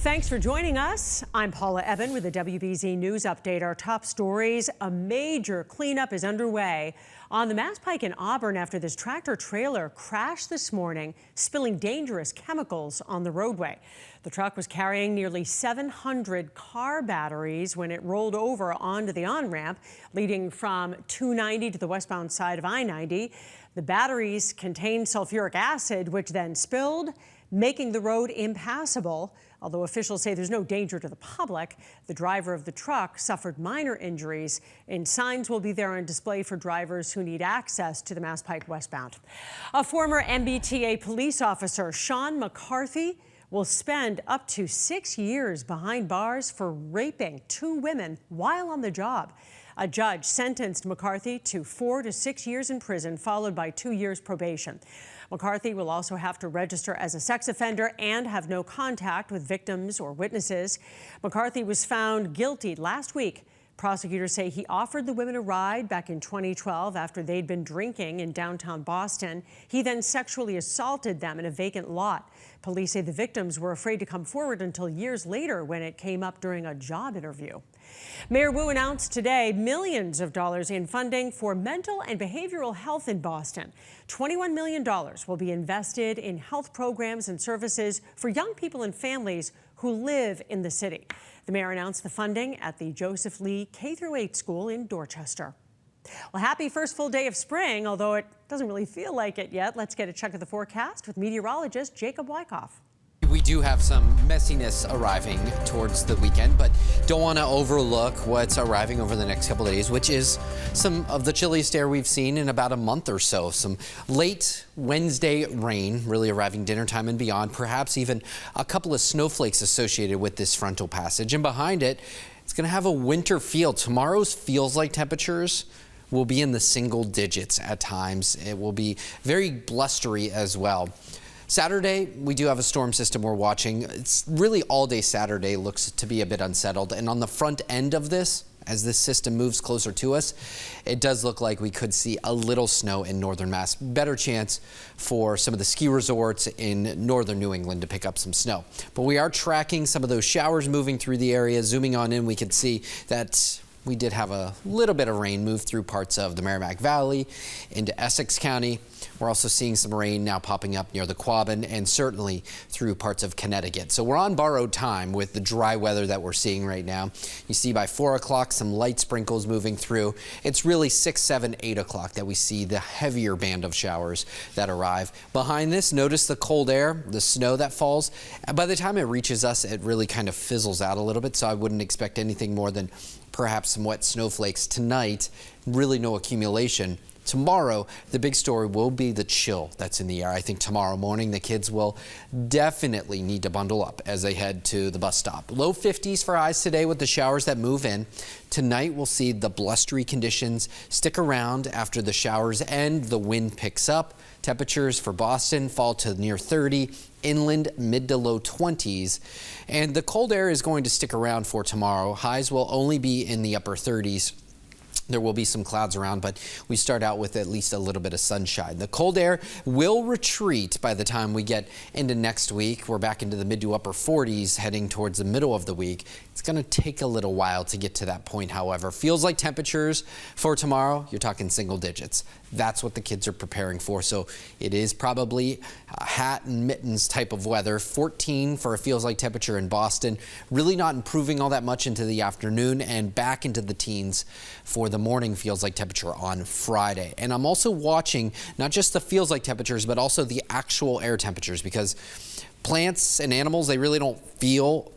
Thanks for joining us. I'm Paula Ebben with the WBZ News Update. Our top stories: a major cleanup is underway on the Mass Pike in Auburn after this tractor trailer crashed this morning, spilling dangerous chemicals on the roadway. The truck was carrying nearly 700 car batteries when it rolled over onto the on-ramp leading from 290 to the westbound side of I-90. The batteries contained sulfuric acid, which then spilled, making the road impassable. Although officials say there's no danger to the public, the driver of the truck suffered minor injuries, and signs will be there on display for drivers who need access to the Mass Pike westbound. A former MBTA police officer, Sean McCarthy, will spend up to 6 years behind bars for raping 2 women while on the job. A judge sentenced McCarthy to 4 to 6 years in prison, followed by 2 years probation. McCarthy will also have to register as a sex offender and have no contact with victims or witnesses. McCarthy was found guilty last week. Prosecutors say he offered the women a ride back in 2012 after they'd been drinking in downtown Boston. He then sexually assaulted them in a vacant lot. Police say the victims were afraid to come forward until years later when it came up during a job interview. Mayor Wu announced today millions of dollars in funding for mental and behavioral health in Boston. $21 million will be invested in health programs and services for young people and families who live in the city. The mayor announced the funding at the Joseph Lee K-8 school in Dorchester. Well, happy first full day of spring, although it doesn't really feel like it yet. Let's get a check of the forecast with meteorologist Jacob Wycoff. We do have some messiness arriving towards the weekend, but don't want to overlook what's arriving over the next couple of days, which is some of the chilliest air we've seen in about a month or so. Some late Wednesday rain really arriving dinner time and beyond, perhaps even a couple of snowflakes associated with this frontal passage. And behind it, it's going to have a winter feel. Tomorrow's feels-like temperatures will be in the single digits at times. It will be very blustery as well. Saturday, we do have a storm system we're watching. It's really all day Saturday looks to be a bit unsettled. And on the front end of this, as this system moves closer to us, it does look like we could see a little snow in northern Mass. Better chance for some of the ski resorts in northern New England to pick up some snow. But we are tracking some of those showers moving through the area. Zooming on in, we can see that we did have a little bit of rain move through parts of the Merrimack Valley into Essex County. We're also seeing some rain now popping up near the Quabbin and certainly through parts of Connecticut. So we're on borrowed time with the dry weather that we're seeing right now. You see by 4 o'clock some light sprinkles moving through. It's really 6, 7, 8 o'clock that we see the heavier band of showers that arrive. Behind this, notice the cold air, the snow that falls. And by the time it reaches us, it really kind of fizzles out a little bit. So I wouldn't expect anything more than perhaps some wet snowflakes tonight. Really no accumulation. Tomorrow, the big story will be the chill that's in the air. I think tomorrow morning, the kids will definitely need to bundle up as they head to the bus stop. Low 50s for highs today with the showers that move in. Tonight, we'll see the blustery conditions stick around after the showers end. The wind picks up. Temperatures for Boston fall to near 30. Inland, mid to low 20s. And the cold air is going to stick around for tomorrow. Highs will only be in the upper 30s. There will be some clouds around, but we start out with at least a little bit of sunshine. The cold air will retreat by the time we get into next week. We're back into the mid to upper 40s heading towards the middle of the week. It's going to take a little while to get to that point, however. Feels like temperatures for tomorrow, you're talking single digits. That's what the kids are preparing for. So it is probably a hat and mittens type of weather. 14 for a feels like temperature in Boston. Really not improving all that much into the afternoon and back into the teens for the morning feels like temperature on Friday. And I'm also watching not just the feels like temperatures, but also the actual air temperatures, because plants and animals, they really don't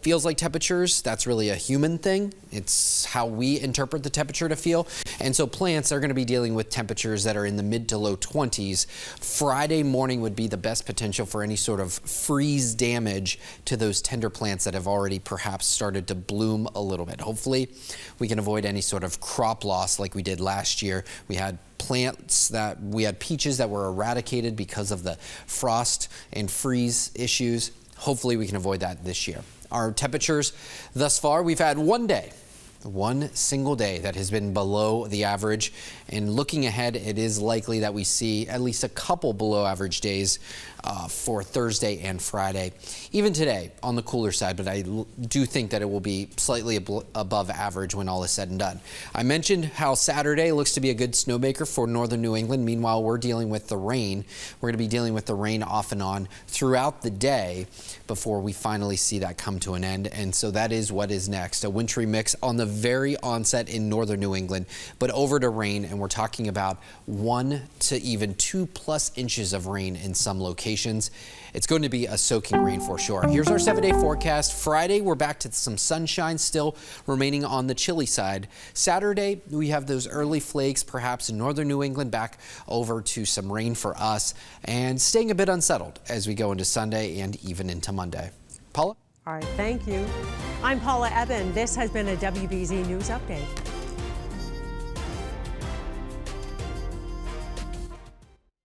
feels like temperatures. That's really a human thing. It's how we interpret the temperature to feel. And so plants are going to be dealing with temperatures that are in the mid to low 20s. Friday morning would be the best potential for any sort of freeze damage to those tender plants that have already perhaps started to bloom a little bit. Hopefully we can avoid any sort of crop loss like we did last year. We had peaches that were eradicated because of the frost and freeze issues. Hopefully we can avoid that this year. Our temperatures thus far, we've had one day One single day that has been below the average, and looking ahead, it is likely that we see at least a couple below average days for Thursday and Friday. Even today on the cooler side, but I do think that it will be slightly above average when all is said and done. I mentioned how Saturday looks to be a good snowmaker for northern New England. Meanwhile, we're dealing with the rain. We're going to be dealing with the rain off and on throughout the day before we finally see that come to an end. And so that is what is next. A wintry mix on the very onset in northern New England, but over to rain, and we're talking about 1 to even 2+ inches of rain in some locations. It's going to be a soaking rain for sure. Here's our 7-day forecast. Friday, we're back to some sunshine, still remaining on the chilly side. Saturday, we have those early flakes, perhaps in northern New England, back over to some rain for us, and staying a bit unsettled as we go into Sunday and even into Monday. Paula? All right, thank you. I'm Paula Ebben. This has been a WBZ News Update.